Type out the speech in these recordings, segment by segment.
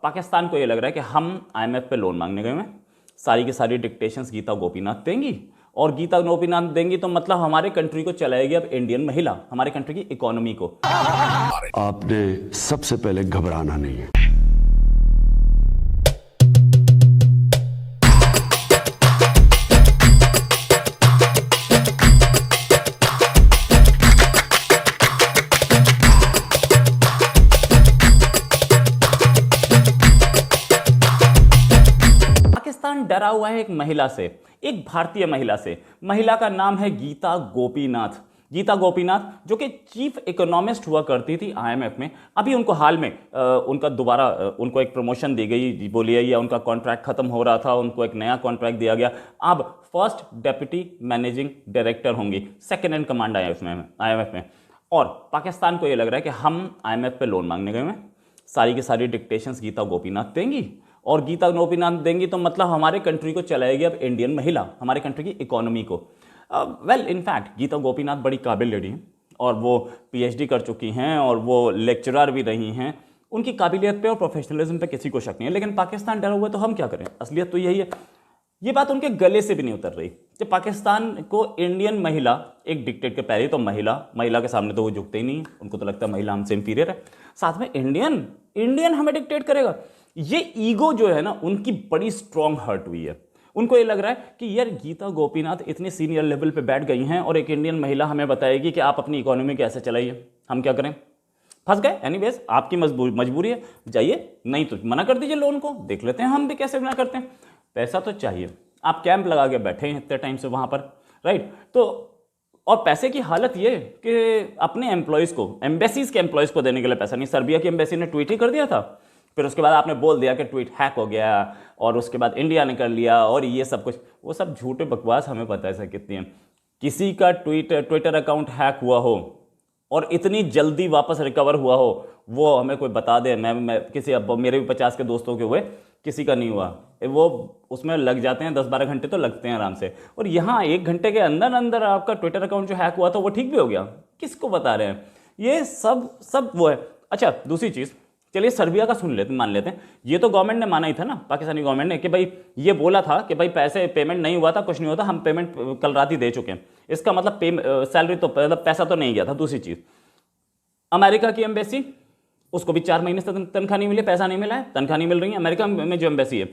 पाकिस्तान को ये लग रहा है कि हम आईएमएफ पे लोन मांगने गए हैं, सारी की सारी डिक्टेशंस गीता गोपीनाथ देंगी, और गीता गोपीनाथ देंगी तो मतलब हमारे कंट्री को चलाएगी अब इंडियन महिला, हमारे कंट्री की इकोनॉमी को। आपने सबसे पहले घबराना नहीं है। पाकिस्तान डरा हुआ है एक महिला से, एक भारतीय महिला से। महिला का नाम है गीता गोपीनाथ। गीता गोपीनाथ जो कि चीफ इकोनॉमिस्ट हुआ करती थी आईएमएफ में। अभी उनको हाल में उनका दोबारा उनको एक प्रमोशन दी गई, बोलिए, या उनका कॉन्ट्रैक्ट खत्म हो रहा था, उनको एक नया कॉन्ट्रैक्ट दिया गया। अब फर्स्ट डेप्यूटी मैनेजिंग डायरेक्टर होंगी, सेकेंड इन कमांड आईएमएफ में। और पाकिस्तान को यह लग रहा है कि हम आईएमएफ पे लोन मांगने गए हैं, सारी की सारी डिक्टेशंस गीता गोपीनाथ देंगी, और गीता गोपीनाथ देंगी तो मतलब हमारे कंट्री को चलाएगी अब इंडियन महिला, हमारे कंट्री की इकोनॉमी को। वेल इनफैक्ट गीता गोपीनाथ बड़ी काबिल लेडी हैं, और वो पीएचडी कर चुकी हैं, और वो लेक्चरर भी रही हैं। उनकी काबिलियत पे और प्रोफेशनलिज्म पे किसी को शक नहीं है। लेकिन पाकिस्तान डरा हुआ है तो हम क्या करें, असलियत तो यही है। ये बात उनके गले से भी नहीं उतर रही कि पाकिस्तान को इंडियन महिला एक डिक्टेट के, पहले तो महिला के सामने तो वो झुकते ही नहीं है, उनको तो लगता है महिला हमसे इंफीरियर है, साथ में इंडियन हमें डिक्टेट करेगा। ये ईगो जो है ना उनकी बड़ी स्ट्रांग हर्ट हुई है। उनको ये लग रहा है कि यार गीता गोपीनाथ इतने सीनियर लेवल पे बैठ गई हैं और एक इंडियन महिला हमें बताएगी कि आप अपनी इकोनॉमी कैसे चलाइए, हम क्या करें, फंस गए। एनीवेज आपकी मजबूरी है, जाइए, नहीं तो मना कर दीजिए लोन को, देख लेते हैं हम भी कैसे मना करते हैं। पैसा तो चाहिए, आप कैंप लगा के बैठे हैं इतने टाइम से वहां पर, राइट। तो और पैसे की हालत ये कि अपने एम्प्लॉयज को, एम्बेसीज के एम्प्लॉयज को देने के लिए पैसा नहीं। सर्बिया की एम्बेसी ने ट्वीट ही कर दिया था, फिर उसके बाद आपने बोल दिया कि ट्वीट हैक हो गया, और उसके बाद इंडिया ने कर लिया, और ये सब कुछ, वो सब झूठे बकवास, हमें पता है सर कितनी है। किसी का ट्विटर अकाउंट हैक हुआ हो और इतनी जल्दी वापस रिकवर हुआ हो, वो हमें कोई बता दे। मैं किसी, अब मेरे भी 50 के दोस्तों के हुए, किसी का नहीं हुआ। वो उसमें लग जाते हैं 10-12 घंटे तो लगते हैं आराम से, और यहाँ 1 घंटे के अंदर अंदर आपका ट्विटर अकाउंट जो हैक हुआ था वो ठीक भी हो गया। किसको बता रहे हैं, ये सब वो है। अच्छा, दूसरी चीज़, चलिए सर्बिया का मान लेते हैं। ये तो गवर्नमेंट ने माना ही था ना, पाकिस्तानी गवर्नमेंट ने, कि भाई ये बोला था कि भाई पेमेंट नहीं हुआ था, कुछ नहीं हुआ था, हम पेमेंट कल रात ही दे चुके हैं। इसका मतलब सैलरी तो, मतलब पैसा तो नहीं गया था। दूसरी चीज़, अमेरिका की एम्बेसी, उसको भी 4 महीने से तनख्वाह नहीं मिली, पैसा नहीं मिला है, तनख्वाह नहीं मिल रही है अमेरिका में जो एम्बेसी है।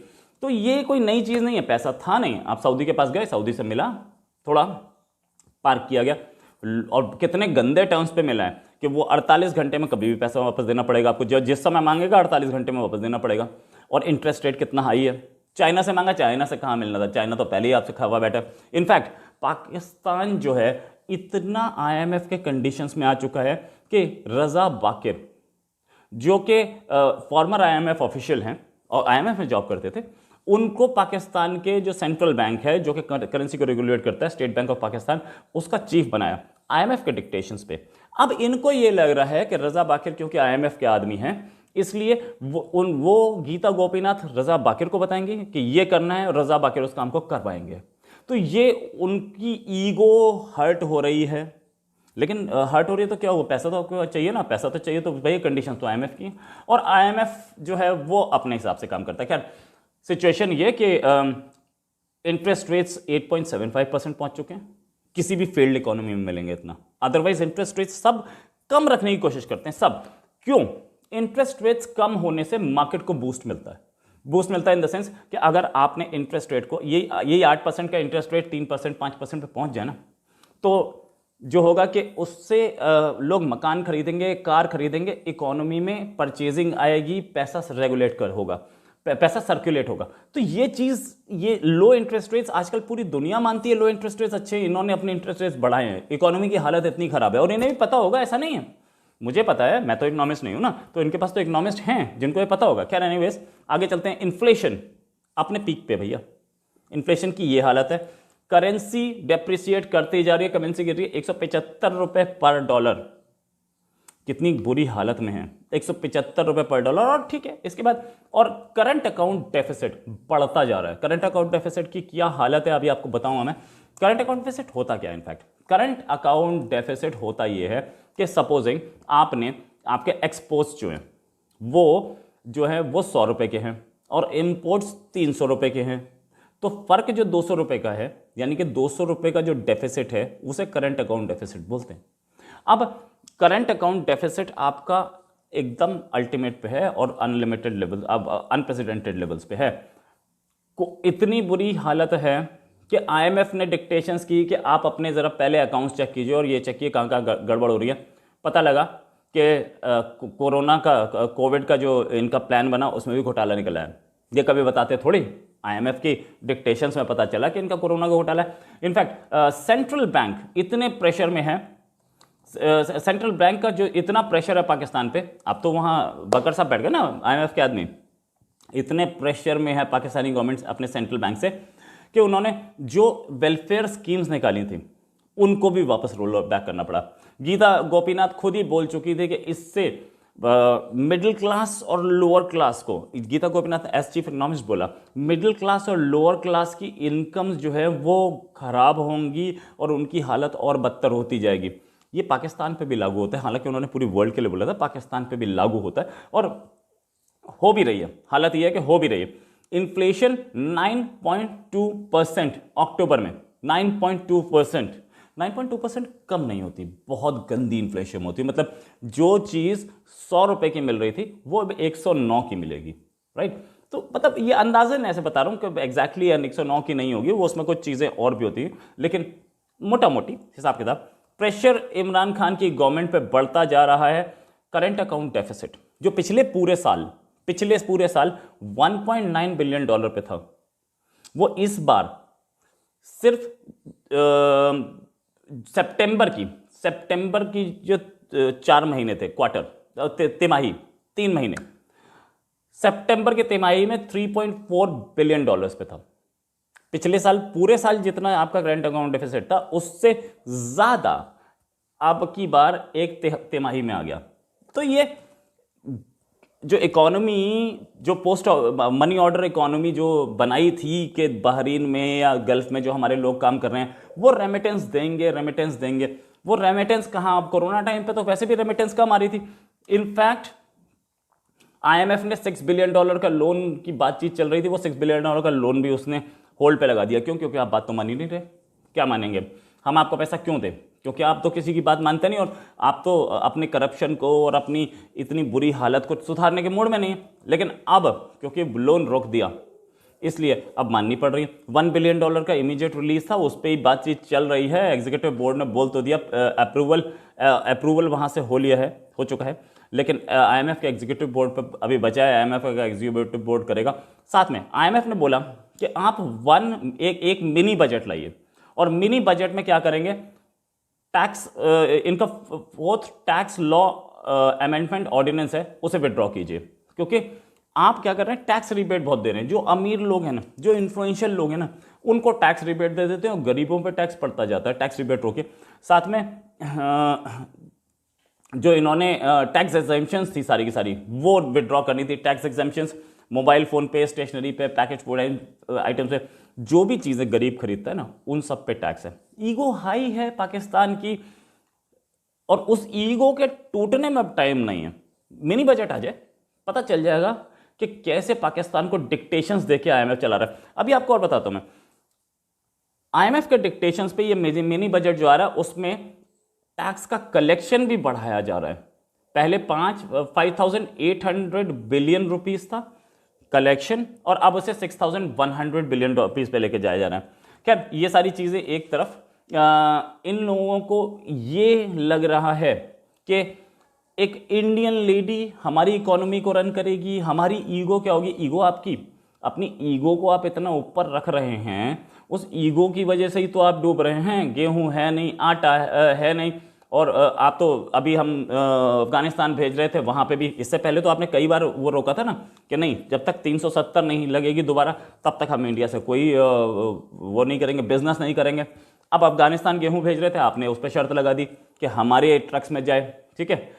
तो ये कोई नई चीज़ नहीं है, पैसा था नहीं, आप सऊदी के पास गए, सऊदी से मिला, थोड़ा पार्क किया गया, और कितने गंदे टर्म्स पे मिला है कि वो 48 घंटे में कभी भी पैसा वापस देना पड़ेगा आपको, जिस समय मांगेगा 48 घंटे में वापस देना पड़ेगा। और इंटरेस्ट रेट कितना हाई है। चाइना से मांगा, चाइना से कहाँ मिलना था, चाइना तो पहले ही आपसे खावा बैठा। इनफैक्ट पाकिस्तान जो है इतना आईएमएफ के कंडीशंस में आ चुका है कि रजा बाकिर, जो कि फॉर्मर आईएमएफ ऑफिशियल हैं और आईएमएफ में जॉब करते थे, उनको पाकिस्तान के जो सेंट्रल बैंक है, जो कि करेंसी को रेगुलेट करता है, स्टेट बैंक ऑफ पाकिस्तान, उसका चीफ बनाया आईएमएफ के डिक्टेशंस पे। अब इनको ये लग रहा है कि रजा बाकिर क्योंकि आईएमएफ के आदमी हैं, इसलिए वो गीता गोपीनाथ रजा बाकिर को बताएंगे कि ये करना है, रजा बाकिर उस काम को कर पाएंगे। तो ये उनकी ईगो हर्ट हो रही है। लेकिन हर्ट हो रही है तो क्या हुआ, पैसा तो आपको चाहिए ना, पैसा तो चाहिए, तो भाई कंडीशन तो आईएमएफ की, और आईएमएफ जो है वो अपने हिसाब से काम करता है। खैर सिचुएशन ये कि इंटरेस्ट रेट्स 8.75% पहुंच चुके हैं, किसी भी फेल्ड इकोनॉमी में मिलेंगे इतना। अदरवाइज इंटरेस्ट रेट्स सब कम रखने की कोशिश करते हैं सब। क्यों? इंटरेस्ट रेट्स कम होने से मार्केट को बूस्ट मिलता है। बूस्ट मिलता है इन द सेंस कि अगर आपने इंटरेस्ट रेट को, यही 8% का इंटरेस्ट रेट 3%, 5% पे पहुंच जाए ना, तो जो होगा कि उससे लोग मकान खरीदेंगे, कार खरीदेंगे, इकोनॉमी में परचेजिंग आएगी, पैसा रेगुलेट कर होगा, पैसा सर्कुलेट होगा। तो ये चीज़, ये लो इंटरेस्ट रेट्स आजकल पूरी दुनिया मानती है, लो इंटरेस्ट रेट्स अच्छे, इन्होंने अपने इंटरेस्ट रेट्स बढ़ाए हैं, इकोनॉमी की हालत इतनी खराब है, और इन्हें भी पता होगा, ऐसा नहीं है, मुझे पता है, मैं तो इकोनॉमिस्ट नहीं हूं ना, तो इनके पास तो इकोनॉमिस्ट हैं जिनको ये पता होगा। खैर एनीवेज आगे चलते हैं। इन्फ्लेशन अपने पीक पे भैया, इन्फ्लेशन की ये हालत है, करेंसी डेप्रिसिएट करती जा रही है, करेंसी गिर रही है, 175 रुपए पर डॉलर, कितनी बुरी हालत में है, 175 रुपए पर डॉलर। और ठीक है, इसके बाद और करंट अकाउंट डेफिसिट बढ़ता जा रहा है। करंट अकाउंट डेफिसिट की क्या हालत है अभी आपको बताऊंगा मैं। करंट अकाउंट डेफिसिट होता क्या है, इनफैक्ट करंट अकाउंट डेफिसिट होता ये है कि सपोजिंग आपने, आपके एक्सपोर्ट्स जो हैं वो जो है वो 100 रुपये के हैं और इम्पोर्ट्स 300 रुपये के हैं। तो फर्क जो 200 रुपये का है, यानी कि 200 रुपये का जो डेफिसिट है उसे करंट अकाउंट डेफिसिट बोलते हैं। अब करंट अकाउंट डेफिसिट आपका एकदम अल्टीमेट पे है और अनलिमिटेड लेवल, अब अनप्रेसिडेंटेड लेवल्स पे है। इतनी बुरी हालत है कि आईएमएफ ने डिक्टेशंस की कि आप अपने ज़रा पहले अकाउंट्स चेक कीजिए और ये चेक कीजिए कहाँ कहाँ गड़बड़ हो रही है। पता लगा कि कोरोना का, कोविड का जो इनका प्लान बना उसमें भी घोटाला निकला है। ये कभी बताते थोड़ी, आईएमएफ की डिक्टेशंस में पता चला कि इनका कोरोना का घोटाला है। इनफैक्ट सेंट्रल बैंक इतने प्रेशर में है, सेंट्रल बैंक का जो इतना प्रेशर है पाकिस्तान पे, अब तो वहाँ बकर साहब बैठ गए ना आईएमएफ के आदमी, इतने प्रेशर में है पाकिस्तानी गवर्नमेंट अपने सेंट्रल बैंक से कि उन्होंने जो वेलफेयर स्कीम्स निकाली थी उनको भी वापस रोल बैक करना पड़ा। गीता गोपीनाथ खुद ही बोल चुकी थी कि इससे मिडिल क्लास और लोअर क्लास को, Gita Gopinath as chief economist बोला, मिडिल क्लास और लोअर क्लास की इनकम्स जो है वो खराब होंगी और उनकी हालत और बदतर होती जाएगी। ये पाकिस्तान पे भी लागू होता है, हालांकि उन्होंने पूरी वर्ल्ड के लिए बोला था, पाकिस्तान पे भी लागू होता है और हो भी रही है। हालत यह है कि हो भी रही है। इन्फ्लेशन 9.2% अक्टूबर में, 9.2%। 9.2% कम नहीं होती, बहुत गंदी इन्फ्लेशन होती है। मतलब जो चीज़ 100 रुपये की मिल रही थी वो अब 109 की मिलेगी, राइट। तो मतलब ये अंदाजन ऐसे बता रहा हूँ कि एग्जैक्टली 109 की नहीं होगी, वो उसमें कुछ चीज़ें और भी होती हैं, लेकिन मोटा मोटी हिसाब किताब प्रेशर इमरान खान की गवर्नमेंट पे बढ़ता जा रहा है। करंट अकाउंट डेफिसिट जो पिछले पूरे साल 1.9 बिलियन डॉलर पे था, वो इस बार सिर्फ सितंबर की जो 4 महीने थे, क्वार्टर, तिमाही, 3 महीने, सितंबर के तिमाही में 3.4 बिलियन डॉलर्स पे था। पिछले साल पूरे साल जितना आपका करंट अकाउंट डेफिसिट था उससे ज्यादा अब की बार एक तिमाही में आ गया। तो ये जो इकोनॉमी, जो पोस्ट मनी ऑर्डर इकोनॉमी जो बनाई थी कि बहरीन में या गल्फ में जो हमारे लोग काम कर रहे हैं वो रेमिटेंस देंगे, वो रेमिटेंस कहाँ, अब कोरोना टाइम पे तो वैसे भी रेमिटेंस कम आ रही थी। इनफैक्ट आईएमएफ ने $6 बिलियन का लोन की बातचीत चल रही थी, वो $6 बिलियन का लोन भी उसने होल्ड पे लगा दिया। क्यों? क्योंकि आप बात तो मान ही नहीं रहे। क्या मानेंगे? हम आपको पैसा क्यों दें? क्योंकि आप तो किसी की बात मानते नहीं और आप तो अपने करप्शन को और अपनी इतनी बुरी हालत को सुधारने के मूड में नहीं है। लेकिन अब क्योंकि लोन रोक दिया इसलिए अब माननी पड़ रही है। $1 बिलियन का इमीडिएट रिलीज था, उस पर ही बातचीत चल रही है। एग्जीक्यूटिव बोर्ड ने बोल तो दिया, अप्रूवल वहाँ से हो चुका है, लेकिन आईएमएफ के एग्जीक्यूटिव बोर्ड पर अभी बचा है। आईएमएफ का एग्जीक्यूटिव बोर्ड करेगा। साथ में आईएमएफ ने बोला कि आप एक मिनी बजट लाइए और मिनी बजट में क्या करेंगे, टैक्स, इनका 4th tax law amendment ordinance है उसे विड्रॉ कीजिए। क्योंकि आप क्या कर रहे हैं, टैक्स रिबेट बहुत दे रहे हैं। जो अमीर लोग हैं ना, जो इन्फ्लुएंशियल लोग हैं ना, उनको टैक्स रिबेट दे देते हैं और गरीबों पे टैक्स पड़ता जाता है। टैक्स रिबेट रोके। साथ में जो इन्होंने टैक्स एग्जेम्पशंस थी सारी की सारी वो विड्रॉ करनी थी। टैक्स एग्जेम्पशंस मोबाइल फ़ोन पे, स्टेशनरी पे, पैकेज फूड आइटम्स पे, जो भी चीज़ें गरीब खरीदता है ना उन सब पे टैक्स है। ईगो हाई है पाकिस्तान की और उस ईगो के टूटने में अब टाइम नहीं है। मिनी बजट आ जाए, पता चल जाएगा कि कैसे पाकिस्तान को डिक्टेशंस देके आईएमएफ चला रहा है। अभी आपको और बताता हूं मैं, आईएमएफ के डिक्टेशंस पे ये मिनी बजट जो आ रहा है उसमें टैक्स का कलेक्शन भी बढ़ाया जा रहा है। पहले 5,800 बिलियन रुपीस था कलेक्शन और अब उसे 6,100 बिलियन रुपीस पे लेके जाया जा रहा है। खैर ये सारी चीज़ें एक तरफ, इन लोगों को ये लग रहा है कि एक इंडियन लेडी हमारी इकोनॉमी को रन करेगी। हमारी ईगो क्या होगी? ईगो आपकी, अपनी ईगो को आप इतना ऊपर रख रहे हैं, उस ईगो की वजह से ही तो आप डूब रहे हैं। गेहूं है नहीं, आटा है नहीं, और आप तो अभी हम अफगानिस्तान भेज रहे थे, वहाँ पे भी इससे पहले तो आपने कई बार वो रोका था ना कि नहीं, जब तक 370 नहीं लगेगी दोबारा तब तक हम इंडिया से कोई वो नहीं करेंगे, बिजनेस नहीं करेंगे। अब अफगानिस्तान गेहूं भेज रहे थे, आपने उस पर शर्त लगा दी कि हमारे ट्रक्स में जाए। ठीक है,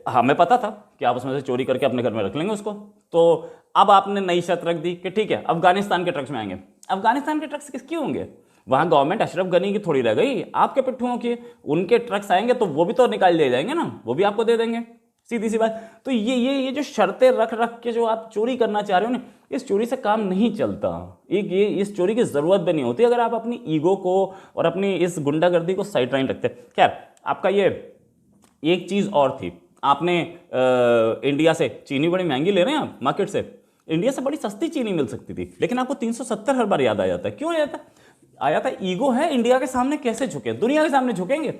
हमें पता था कि आप उसमें से चोरी करके अपने घर में रख लेंगे उसको, तो अब आपने नई शर्त रख दी कि ठीक है अफगानिस्तान के ट्रक्स में आएंगे। अफगानिस्तान के ट्रक्स किसके होंगे? वहां गवर्नमेंट अशरफ गनी की थोड़ी रह गई, आपके पिट्ठुओं की। उनके ट्रक्स आएंगे तो वो भी तो निकाल दिए जाएंगे ना, वो भी आपको दे देंगे। सीधी सी बात। तो ये जो शर्तें रख रख के जो आप चोरी करना चाह रहे हो ना, इस चोरी से काम नहीं चलता। ये इस चोरी की जरूरत भी नहीं होती अगर आप अपनी ईगो को और अपनी इस गुंडागर्दी को साइड लाइन रखते। खैर, आपका ये एक चीज और थी, आपने इंडिया से चीनी बड़ी महंगी ले रहे हैं आप मार्केट से, इंडिया से बड़ी सस्ती चीनी मिल सकती थी, लेकिन आपको 370 हर बार याद आ जाता है। क्यों आया था? ईगो है। इंडिया के सामने कैसे झुके? दुनिया के सामने झुकेंगे,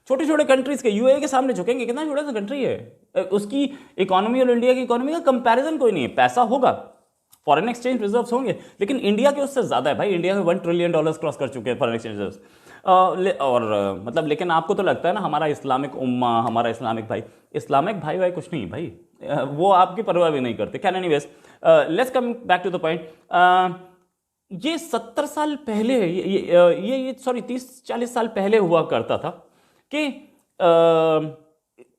छोटे छोटे कंट्रीज के, यूएई के सामने झुकेंगे? कितना छोटा सा कंट्री है, उसकी इकोनॉमी और इंडिया की इकोनॉमी का कंपैरिजन कोई नहीं है। पैसा होगा, फॉरेन एक्सचेंज रिजर्व्स होंगे, लेकिन इंडिया के उससे ज्यादा है भाई। इंडिया में $1 ट्रिलियन क्रॉस कर चुके हैं फॉरेन एक्सचेंज रिजर्व्स। और मतलब, लेकिन आपको तो लगता है ना हमारा इस्लामिक उम्मा, हमारा इस्लामिक भाई भाई कुछ नहीं भाई, वो आपकी परवाह भी नहीं करते। Can anyways, let's come back to the point. ये 70 साल पहले, ये सॉरी 30-40 साल पहले हुआ करता था कि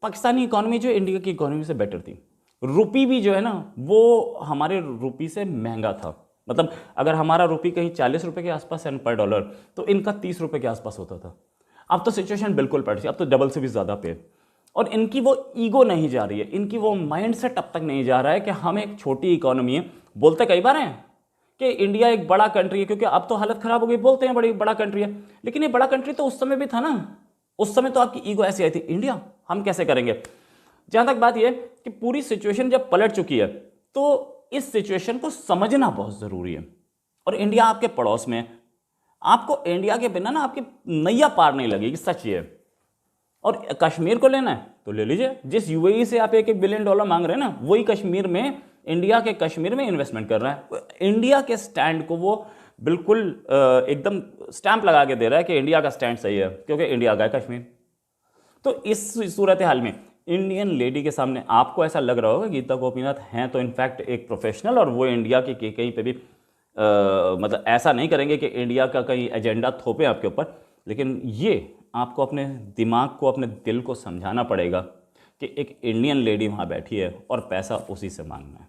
पाकिस्तानी इकोनॉमी जो इंडिया की इकोनॉमी से बेटर थी। रुपी भी जो है ना वो हमारे रुपी से महंगा था। मतलब अगर हमारा रुपी कहीं 40 रुपए के आसपास है पर डॉलर, तो इनका 30 रुपए के आसपास होता था। अब तो सिचुएशन बिल्कुल पलट गई, अब तो डबल से भी ज्यादा पे। और इनकी वो ईगो नहीं जा रही है, इनकी वो माइंडसेट अब तक नहीं जा रहा है कि हम एक छोटी इकोनॉमी है। बोलते कई बार हैं कि इंडिया एक बड़ा कंट्री है, क्योंकि अब तो हालत खराब हो गई, बोलते हैं बड़ा कंट्री है, लेकिन ये बड़ा कंट्री तो उस समय भी था ना। उस समय तो आपकी ईगो ऐसी आई थी, इंडिया हम कैसे करेंगे। जहां तक बात यह कि पूरी सिचुएशन जब पलट चुकी है, तो इस सिचुएशन को समझना बहुत जरूरी है। और इंडिया आपके पड़ोस में है, आपको इंडिया के बिना ना आपकी नैया पार नहीं लगेगी, सच ये है। और कश्मीर को लेना है तो ले लीजिए, जिस यूएई से आप $1 बिलियन मांग रहे हैं ना, वही कश्मीर में, इंडिया के कश्मीर में इन्वेस्टमेंट कर रहा है। इंडिया के स्टैंड को वो बिल्कुल एकदम स्टैंप लगा के दे रहा है कि इंडिया का स्टैंड सही है, क्योंकि इंडिया का है कश्मीर। तो इस सूरत हाल में इंडियन लेडी के सामने आपको ऐसा लग रहा होगा गीता गोपीनाथ हैं तो इनफैक्ट एक प्रोफेशनल, और वो इंडिया की कहीं पे भी मतलब ऐसा नहीं करेंगे कि इंडिया का कहीं एजेंडा थोपे आपके ऊपर। लेकिन ये आपको अपने दिमाग को, अपने दिल को समझाना पड़ेगा कि एक इंडियन लेडी वहाँ बैठी है और पैसा उसी से मांगना है।